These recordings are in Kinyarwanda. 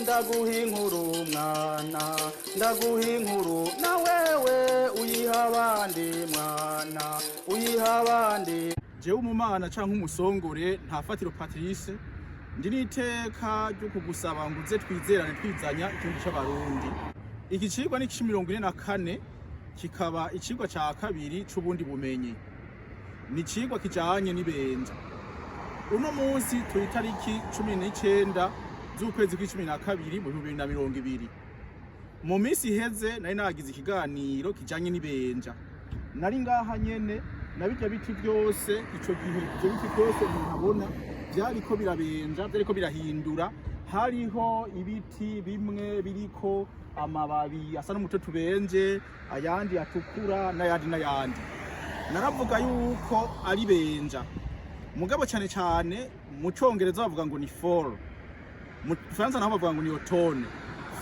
ndaguha inkuru mwana, ndaguha inkuru na wewe uyiha abandi mwana, uyiha abandi. Jewe umumana canke umusongore ntafatiro Patrice ndi niteka ryo kugusaba ngo uze twizerane twizanya ikintu c'abarundi. Iki cigwa ni 44 kikaba icigwa ca kabiri c'ubundi bumenyi. Ni cigwa kijanye n'ibenja. Uno munsi turi tariki 19 z'ukwezi kwa12 mu 2020. Mu minsi iheze nari nagize ikiganiro kijanye n'ibenja. Nari ngaha nyene nabijya biti byose ico gihe ivyo biti byose ntabona byariko birabenja, byariko birahindura. Hariho ibiti bimwe biriko amababi asa n'umutoto ubenje, ayandi atukura n'ayandi. Naravuga yuko ari benja. Mugabo cyane cyane mu Congereza bavuga ngo ni fall. Mu Faransa naho bavuga ngo ni automne.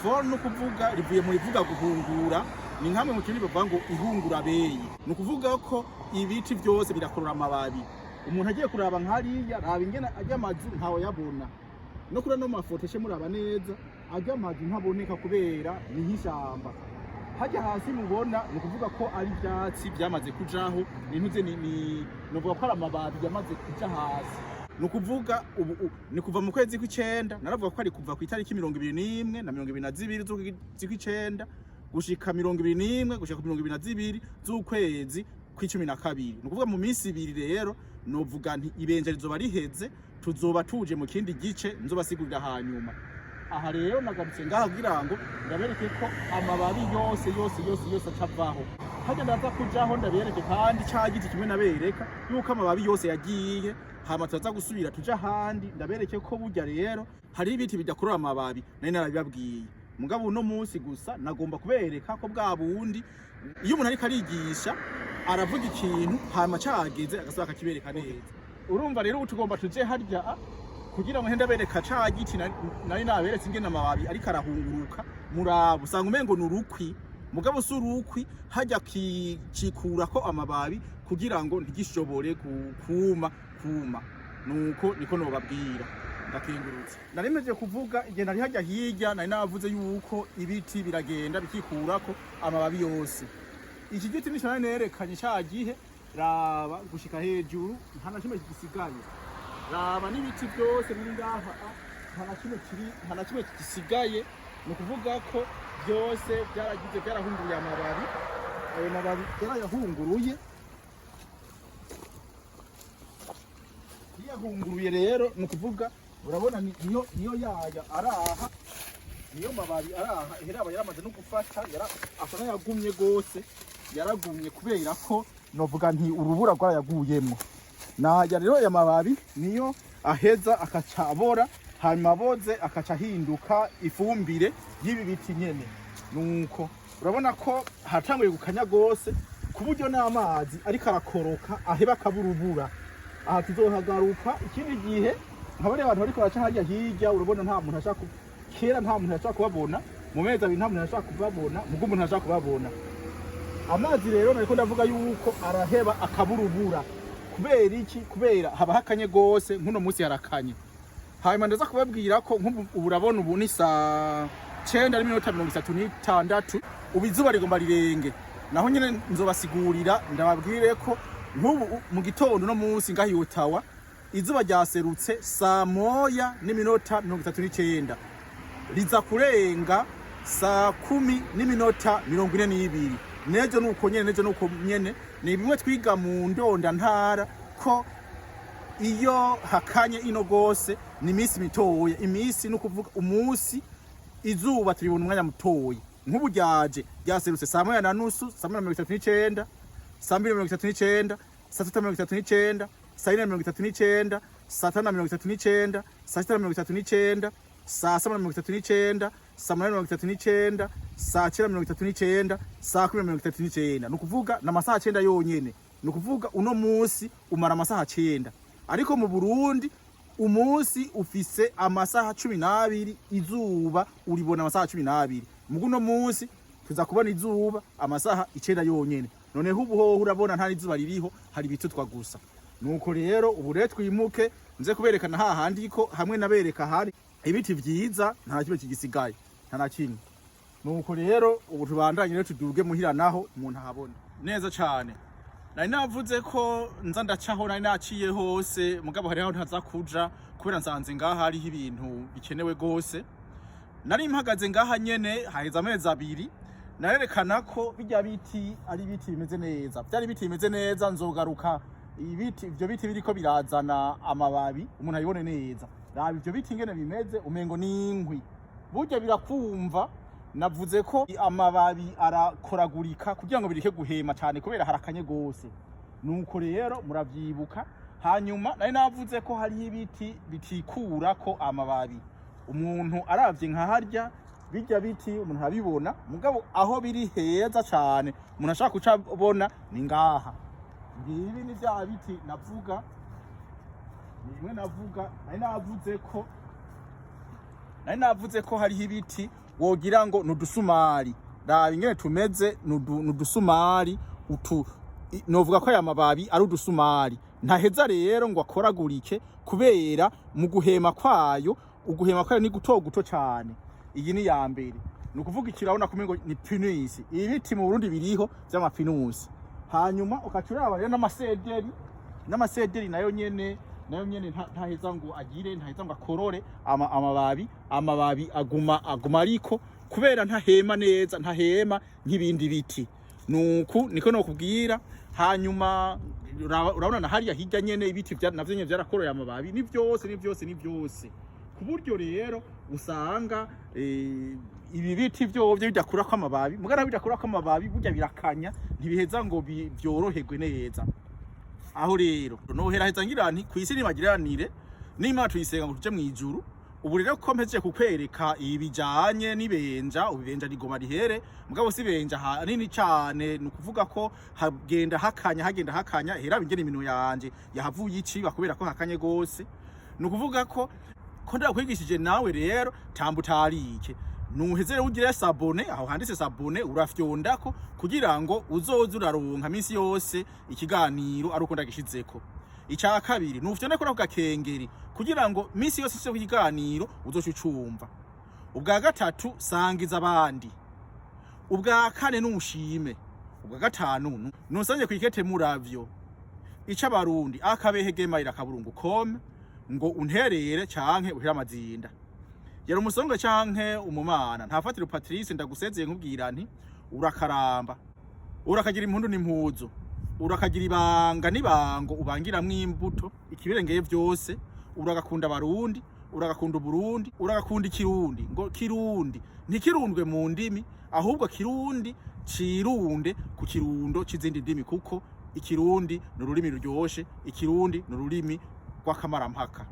Fall no kuvuga rivuye mu rivuga guhungura, ni nkamwe mu kindi bavuga ngo ihungura beyi. No kuvuga ko ibiti byose birakorora amababi. Umuntu agiye kuraba nkariya raba ingene ajya amazu ntawo yabona. No kuri no mafoto she muraba neza ajya amazu ntaboneka kubera ni nk'ishamba. Hajya hasi mubona no kuvuga ko ari byatsi byamaze kujaho, nintuze ni novuga ko ari amababi yamaze kuja hasi. No kuvuga ubu ni kuva mu kwezi kw'icenda, naravuga ko ari kuva ku itariki 21 na 22 z'ukw'icenda gushika 21 gushika ku 22 z'ukwezi kw'icumi. No kuvuga mu minsi ibiri rero novuga nti ibenja rizoba riheze, tuzoba tuje mu kindi gice nzobasigurira hanyuma. Aha rero nagarutse ngaha kugira ngo ndabereke ko amababi yose acavaho. Hajya ndaza kujaho ndabereke kandi cagiti kimwe nabereka yuko amababi yose yagiye, hama tuza gusubira tuja handi ndabereke ko burya rero hari ibiti bidakorora amababi nari narabibabwiye. Mugabo uno munsi gusa nagomba kubereka ko bwa bundi iyo umuntu ariko arigisha aravuga ikintu hama cageze agasaba akakibereka neza. Urumva rero tugomba tuje harya kugira ngo ndabereka cagiti nari naberetse ingene amababi ariko arahunguruka. Murabo usanga umengo n'urukwi, mugabo si urukwi, hajya kikura ko amababi kugira ngo ntigishobore kuma. Nuko niko nobabwira. Ndakengurutse narimeje kuvuga igihe nari hajya hirya nari navuze yuko ibiti biragenda bikikurako amababi yose. Iki giti nishana nerekanye cagihe raba gushika hejuru nta na kimwe gisigaye. Raba n'ibiti byose biri ngaha nta na kimwe gisigaye. Ni kuvuga ko byose byaragize byarahunguruye amababi. Ayo mababi yarayahunguruye. Yahunguruye rero ni kuvuga urabona niyo yaya araha, niyo mababi araha heraba yaramaze no gufata afana yagumye gose, yaragumye kubera ko novuga nti urubura rwarayaguyemo. Naja rero ya mababi niyo aheza akacabora, hanyuma boze akaca hinduka ifumbire y'ibi biti nyene. Nuko urabona ko hatanguye gukanya gose kuburyo n'amazi ariko arakoroka aheba kaburubura. Aha tuzohagaruka ikindi gihe nkabone abantu bariko baca harya hirya. Urabona nta muntu ashaka kera, nta muntu ashaka kubabona mu mezi abiri, nta muntu ashaka kubabona mugo umuntu ashaka kubabona. Amazi rero nariko ndavuga yuko araheba akaburubura. Kubera iki? Kubera haba hakanye gose, nkuno munsi harakanye. Hanyuma ndaza kubabwira ko nk'ubu urabona ubu ni saa 9:36 ubizuba rigomba rirenge. Naho nyene nzobasigurira ndababwire ko nk'ubu mu gitondo no munsi ngahi Ottawa izuba ryaserutse saa 1:39 riza kurenga saa 10:42. Nejo nuko nyene ni bimwe twiga mu ndonda ntara ko iyo hakanye ino gose ni imisi mitoya. Imisi no kuvuga umunsi izuba turibona umwanya mutoya. Nk'ubu ryaserutse saa 1:30, saa 1:39, saa 2:39, saa 3:39, saa 4:39, saa 5:39, saa 6:39, saa 7:39, saa 8:39, saa 9:39, saa 10:39. Nukuvuga na masaha 9 yonyene. Nukuvuga uno munsi umara amasaha 9. Ariko mu Burundi umunsi ufise amasaha 12, izuba uribona amasaha 12. Mugu uno munsi tuza kubona izuba amasaha 9 yonyene. Noneho ubu ho urabona nta izuba ririho, hari bitutwa gusa. Nuko rero ubu rero twimuke nze kuberekana hahandi ko hamwe nabereka hari ibiti vyiza nta kimwe kigisigaye, nta na kimwe. Nuko rero ubu tubandanye rero tuduge muhira naho umuntu ahabona neza cane. Nari navuze ko nza ndacaho, nari naciye hose, mugabo hariho ntaza kuja kubera nsanze ngaha hariho ibintu bikenewe gose. Nari mpagaze ngaha nyene haheze amezi 2, narerekana ko bijya biti ari biti bimeze neza. Byari biti bimeze neza, nzogaruka ibiti, ivyo biti biriko birazana amababi umuntu ayibone neza. Raba ivyo biti ingene bimeze umengo n'inkwi, burya birakumva. Navuze ko amababi arakoragurika kugira ngo bireke guhema cyane kubera harakanye gose. Nuko rero muravyibuka. Hanyuma nari navuze ko hari ibiti bitikura ko amababi, umuntu aravye nka harya bijya biti umuntu abibona, mugabo aho biri heza cyane umuntu ashaka kucabona ni ngaha. Ngibi ni bya biti navuga, nimwe navuga. Nari navuze ko hariho ibiti wogira ngo nudusumari. Raba ingene tumeze, nudusumari utu, novuga ko aya mababi ari udusumari. Ntaheza rero ngo akoragurike kubera mu guhema kwayo, uguhema kwayo ni guto guto cyane. Iyi ni ya mbere. Nukuvuga ikirabona kumengo ni pinus. Ibi biti mu Burundi biriho vy'amapinus. Hanyuma ukacuraba rero n'amasederi nayo nyene ntaheza ngo agire, ntaheza ngo akorore amababi aguma ariko kubera ntahema neza, ntahema nk'ibindi biti. Nuku niko nokubwira. Hanyuma urabona na hariya hirya nyene ibiti navyo nyene vyarakoroye amababi, ni vyose ku buryo rero usanga ibi biti vyovyo bidakura ko amababi, mugara bidakura ko amababi burya birakanya, ntibiheza ngo byoroherwe neza. Aho rero nohera heza ngira nti kwisi nibagiranire n'Imana tuyisenga ngo tuje mwijuru. Ubu rero ko mpejeje kukwereka ibijanye n'ibenja, ubibenja rigoma rihere, mugabo si benja hanini cyane. Nukuvuga ko hagenda hakanya hera bingene imino yanje yahavuye iciba kubera ko hakanye gose. Nukuvuga ko ndakwigishije nawe rero tambutarike, nuheze rero ugire sabone, aho handitse sabone urafyondako kugira ngo uzoze uraronka minsi yose ikiganiro ari uko ndagishizeko. Icya kabiri nufyonde ko gakengeri kugira ngo minsi yose cyo ikiganiro uzocucumva. Ubwa gatatu sangiza abandi. Ubwa kane nushime. Ubwa gatanu nusanje kwikete muravyo. Ica barundi akabehegema irakaburungu kome ngo unterere canke uhira amazinda. Yari umusonga canke umumana ntafatira Patrice ndagusezeye nkubwira nti urakaramba, urakagira impundu n'impuzo, urakagira ibanga nibango ubangiramwe imbuto, ikibirengeye vyose, uragakunda Barundi, uragakunda Burundi, uragakunda Ikirundi. Ngo Kirundi ntikirundwe mu ndimi, ahubwo Kirundi cirunde ku kirundo c'izindi ndimi, kuko Ikirundi n'ururimi ruryoshe, Ikirundi n'ururimi rw'akamarampaka.